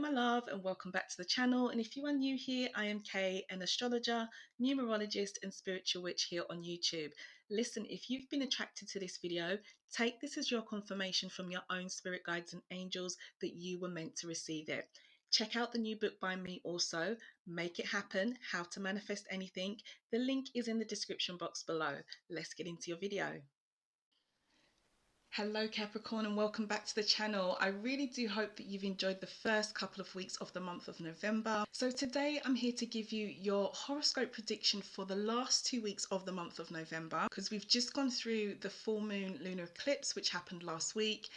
my love, and welcome back to the channel. And if you are new here, I am Kay, an astrologer, numerologist and spiritual witch here on YouTube. Listen, if you've been attracted to this video, take this as your confirmation from your own spirit guides and angels that you were meant to receive it. Check out the new book by me also, Make It Happen, How to Manifest Anything. The link is in the description box below. Let's get into your video. Hello Capricorn, and welcome back to the channel. I really do hope that you've enjoyed the first couple of weeks of the month of November. So today I'm here to give you your horoscope prediction for the last 2 weeks of the month of November, because we've just gone through the full moon lunar eclipse which happened last week,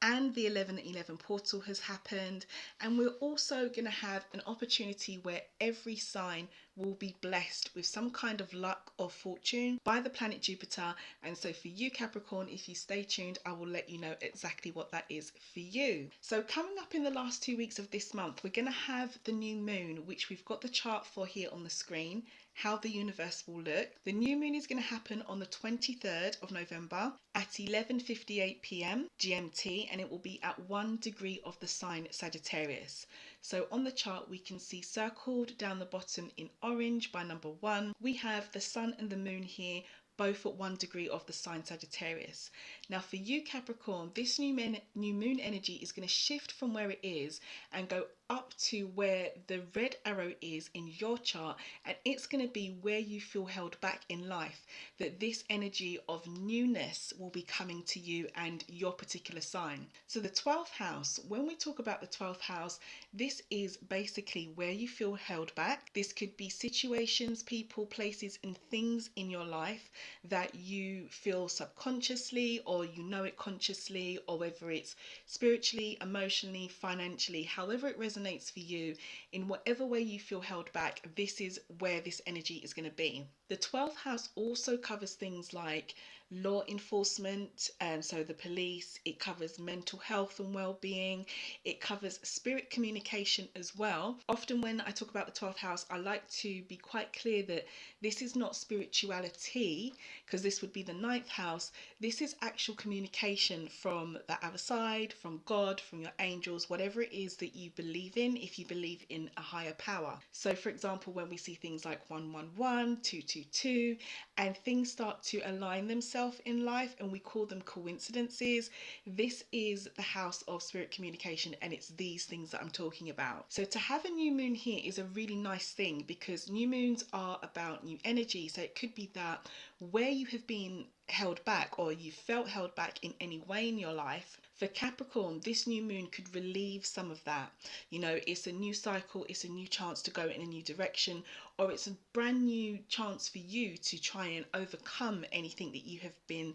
and the 11/11 portal has happened, and we're also going to have an opportunity where every sign will be blessed with some kind of luck or fortune by the planet Jupiter. And so for you Capricorn, if you stay tuned, I will let you know exactly what that is for you. So coming up in the last 2 weeks of this month, we're going to have the new moon, which we've got the chart for here on the screen, how the universe will look. The new moon is going to happen on the 23rd of November at 11:58 p.m. GMT, and it will be at 1 degree of the sign Sagittarius. So on the chart we can see circled down the bottom in orange by number 1, we have the sun and the moon here, both at 1 degree of the sign Sagittarius. Now for you Capricorn, this new moon energy is going to shift from where it is and go up to where the red arrow is in your chart, and it's going to be where you feel held back in life, that this energy of newness will be coming to you and your particular sign. So the 12th house, when we talk about the 12th house, this is basically where you feel held back. This could be situations, people, places and things in your life that you feel subconsciously, or you know it consciously, or whether it's spiritually, emotionally, financially, however it resonates for you, in whatever way you feel held back, this is where this energy is going to be. The 12th house also covers things like law enforcement, so the police. It covers mental health and well-being. It covers spirit communication as well. Often when I talk about the 12th house, I like to be quite clear that this is not spirituality, because this would be the 9th house. This is actual communication from the other side, from God, from your angels, whatever it is that you believe in, if you believe in a higher power. So for example, when we see things like 111, 222, and things start to align themselves in life and we call them coincidences, this is the house of spirit communication, and it's these things that I'm talking about. So to have a new moon here is a really nice thing, because new moons are about new energy. So it could be that where you have been held back, or you felt held back in any way in your life, for Capricorn, this new moon could relieve some of that. You know, it's a new cycle, it's a new chance to go in a new direction, or it's a brand new chance for you to try and overcome anything that you have been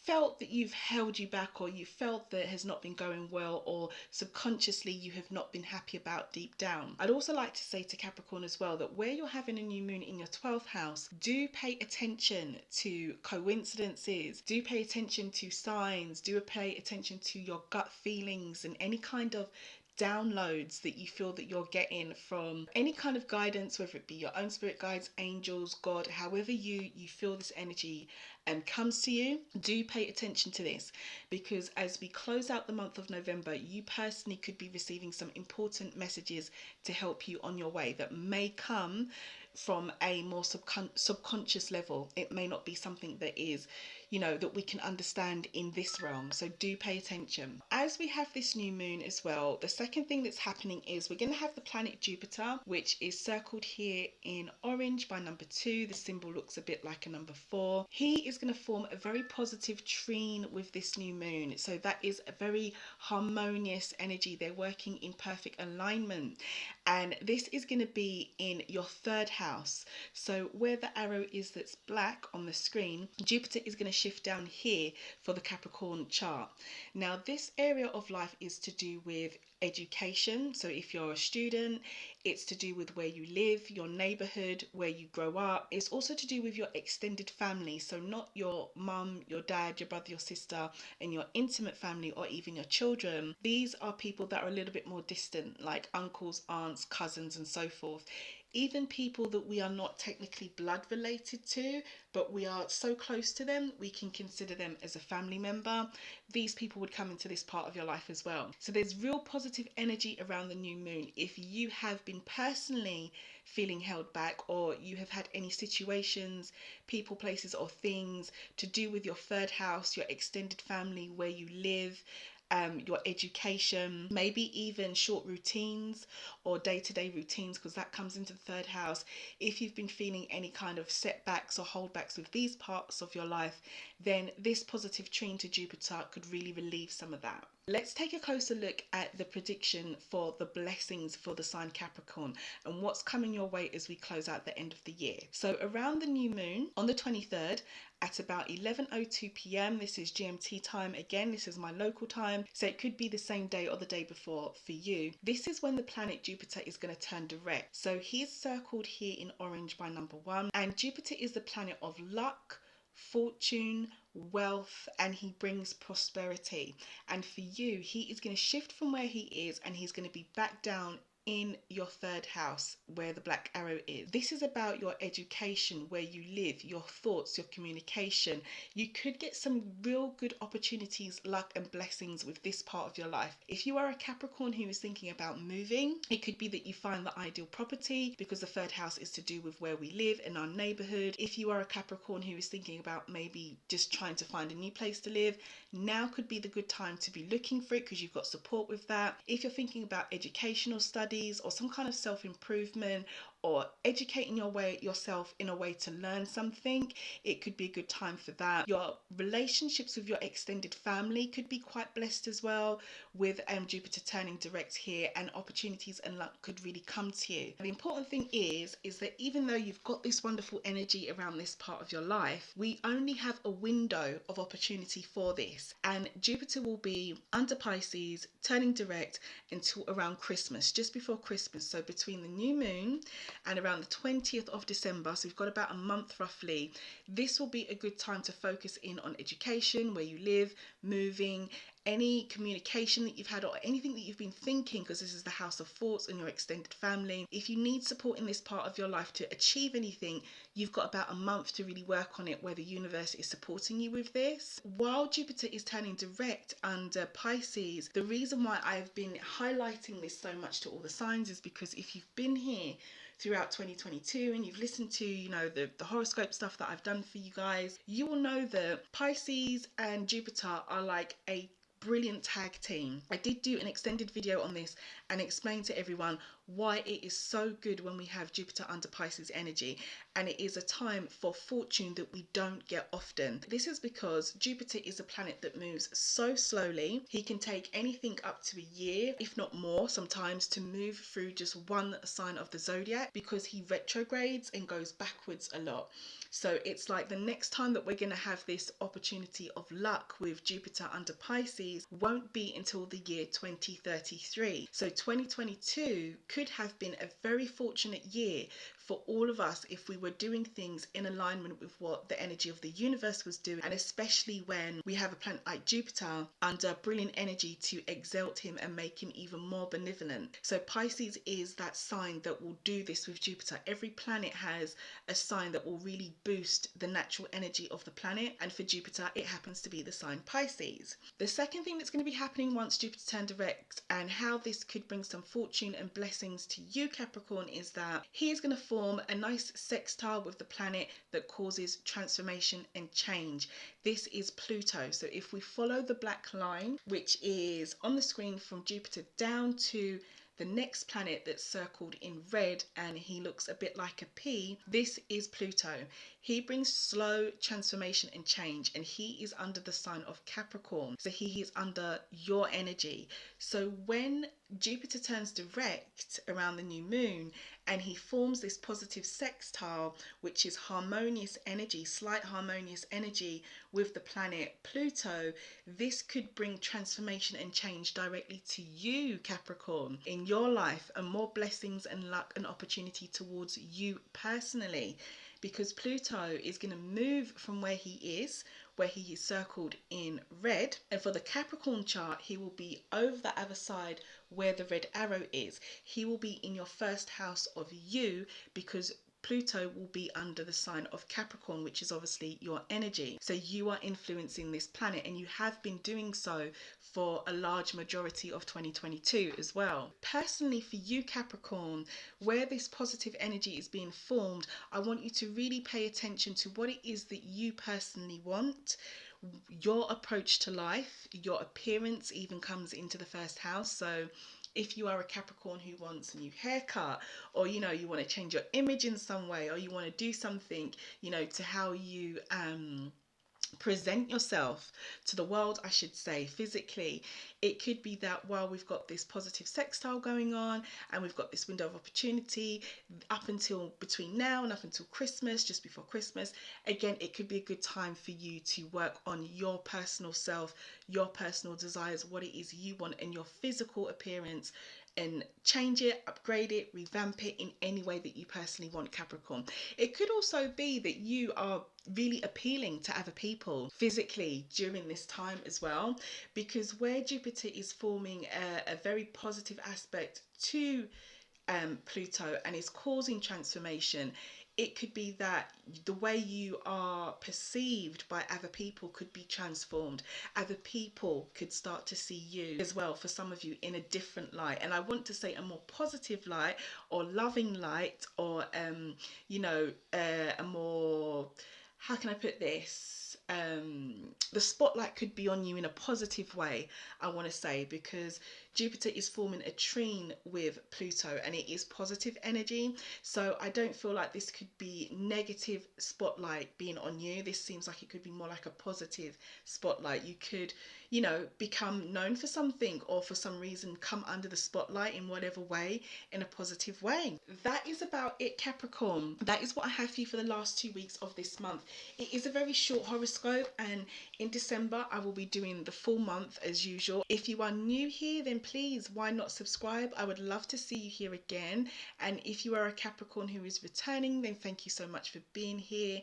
felt that you've held you back, or you felt that has not been going well, or subconsciously you have not been happy about deep down. I'd also like to say to Capricorn as well that where you're having a new moon in your 12th house, do pay attention to coincidences, do pay attention to signs, do pay attention to your gut feelings and any kind of downloads that you feel that you're getting from any kind of guidance, whether it be your own spirit guides, angels, God, however you feel this energy comes to you. Do pay attention to this, because as we close out the month of November, you personally could be receiving some important messages to help you on your way that may come from a more subconscious level. It may not be something that is, you know, that we can understand in this realm. So do pay attention. As we have this new moon as well, the second thing that's happening is we're going to have the planet Jupiter, which is circled here in orange by number 2. The symbol looks a bit like a number 4. He is going to form a very positive trine with this new moon. So that is a very harmonious energy. They're working in perfect alignment. And this is going to be in your 3rd house. So where the arrow is that's black on the screen, Jupiter is going to shift down here for the Capricorn chart. Now this area of life is to do with education. So if you're a student, it's to do with where you live, your neighborhood, where you grow up. It's also to do with your extended family. So not your mum, your dad, your brother, your sister, and your intimate family, or even your children. These are people that are a little bit more distant, like uncles, aunts, cousins, and so forth. Even people that we are not technically blood related to, but we are so close to them, we can consider them as a family member. These people would come into this part of your life as well. So there's real positive positive energy around the new moon. If you have been personally feeling held back, or you have had any situations, people, places or things to do with your third house, your extended family, where you live, your education, maybe even short routines or day-to-day routines, because that comes into the third house. If you've been feeling any kind of setbacks or holdbacks with these parts of your life, then this positive trine to Jupiter could really relieve some of that. Let's take a closer look at the prediction for the blessings for the sign Capricorn and what's coming your way as we close out the end of the year. So around the new moon on the 23rd at about 11:02 p.m, this is GMT time. Again, this is my local time, so it could be the same day or the day before for you. This is when the planet Jupiter is going to turn direct. So he's circled here in orange by number 1, and Jupiter is the planet of luck, fortune, wealth, and he brings prosperity. And for you, he is going to shift from where he is, and he's going to be back down in your third house where the black arrow is. This is about your education, where you live, your thoughts, your communication. You could get some real good opportunities, luck and blessings with this part of your life. If you are a Capricorn who is thinking about moving, it could be that you find the ideal property, because the third house is to do with where we live in our neighborhood. If you are a Capricorn who is thinking about maybe just trying to find a new place to live, now could be the good time to be looking for it, because you've got support with that. If you're thinking about educational studies or some kind of self-improvement, or educating yourself in a way to learn something, it could be a good time for that. Your relationships with your extended family could be quite blessed as well, with Jupiter turning direct here, and opportunities and luck could really come to you. The important thing is that even though you've got this wonderful energy around this part of your life, we only have a window of opportunity for this, and Jupiter will be under Pisces, turning direct until around Christmas, just before Christmas. So between the new moon and around the 20th of December, so we've got about a month roughly, this will be a good time to focus in on education, where you live, moving, any communication that you've had, or anything that you've been thinking, because this is the house of thoughts and your extended family. If you need support in this part of your life to achieve anything, you've got about a month to really work on it, where the universe is supporting you with this. While Jupiter is turning direct under Pisces, the reason why I've been highlighting this so much to all the signs is because if you've been here throughout 2022 and you've listened to, the horoscope stuff that I've done for you guys, you will know that Pisces and Jupiter are like a brilliant tag team. I did do an extended video on this and explain to everyone why it is so good when we have Jupiter under Pisces energy, and it is a time for fortune that we don't get often. This is because Jupiter is a planet that moves so slowly. He can take anything up to a year, if not more sometimes, to move through just one sign of the zodiac, because he retrogrades and goes backwards a lot. So it's like the next time that we're going to have this opportunity of luck with Jupiter under Pisces won't be until the year 2033. So 2022 could have been a very fortunate year for all of us if we were doing things in alignment with what the energy of the universe was doing, and especially when we have a planet like Jupiter under brilliant energy to exalt him and make him even more benevolent. So Pisces is that sign that will do this with Jupiter. Every planet has a sign that will really boost the natural energy of the planet, and for Jupiter it happens to be the sign Pisces. The second thing that's going to be happening once Jupiter turns direct, and how this could bring some fortune and blessings to you Capricorn, is that he is going to form a nice sextile with the planet that causes transformation and change. This is Pluto. So if we follow the black line, which is on the screen from Jupiter down to the next planet that's circled in red, and he looks a bit like a P, this is Pluto. He brings slow transformation and change, and he is under the sign of Capricorn. So he is under your energy. So when Jupiter turns direct around the new moon and he forms this positive sextile, which is harmonious energy, slight harmonious energy with the planet Pluto, this could bring transformation and change directly to you Capricorn in your life, and more blessings and luck and opportunity towards you personally, because Pluto is going to move from where he is circled in red, and for the Capricorn chart he will be over the other side where the red arrow is. He will be in your first house of you, because Pluto will be under the sign of Capricorn, which is obviously your energy. So you are influencing this planet, and you have been doing so for a large majority of 2022 as well. Personally, for you Capricorn, where this positive energy is being formed, I want you to really pay attention to what it is that you personally want. Your approach to life, your appearance even comes into the first house. So if you are a Capricorn who wants a new haircut, or you want to change your image in some way, or you want to do something to how you present yourself to the world, I should say, physically, it could be that while we've got this positive sextile going on and we've got this window of opportunity up until between now and up until Christmas, just before Christmas, again, it could be a good time for you to work on your personal self, your personal desires, what it is you want, and your physical appearance, and change it, upgrade it, revamp it in any way that you personally want, Capricorn. It could also be that you are really appealing to other people physically during this time as well, because where Jupiter is forming a very positive aspect to Pluto and is causing transformation, it could be that the way you are perceived by other people could be transformed. Other people could start to see you as well, for some of you, in a different light. And I want to say a more positive light, or loving light, or, a more, how can I put this? The spotlight could be on you in a positive way, I want to say, because Jupiter is forming a trine with Pluto and it is positive energy. So I don't feel like this could be negative spotlight being on you. This seems like it could be more like a positive spotlight. You could, become known for something, or for some reason come under the spotlight in whatever way, in a positive way. That is about it, Capricorn. That is what I have for you for the last 2 weeks of this month. It is a very short horoscope, and in December I will be doing the full month as usual. If you are new here, then please, why not subscribe? I would love to see you here again. And if you are a Capricorn who is returning, then thank you so much for being here.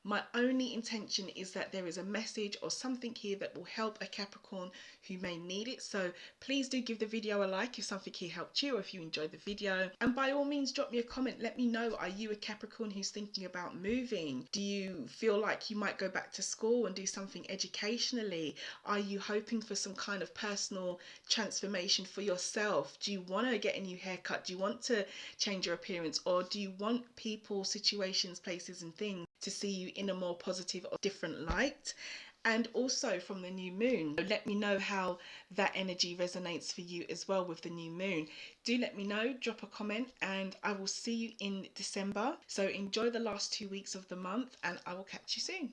My only intention is that there is a message or something here that will help a Capricorn who may need it. So please do give the video a like if something here helped you, or if you enjoyed the video. And by all means, drop me a comment. Let me know, are you a Capricorn who's thinking about moving? Do you feel like you might go back to school and do something educationally? Are you hoping for some kind of personal transformation for yourself? Do you want to get a new haircut? Do you want to change your appearance? Or do you want people, situations, places and things to see you in a more positive or different light? And also from the new moon, let me know how that energy resonates for you as well with the new moon. Do let me know, drop a comment, and I will see you in December. So enjoy the last 2 weeks of the month, and I will catch you soon.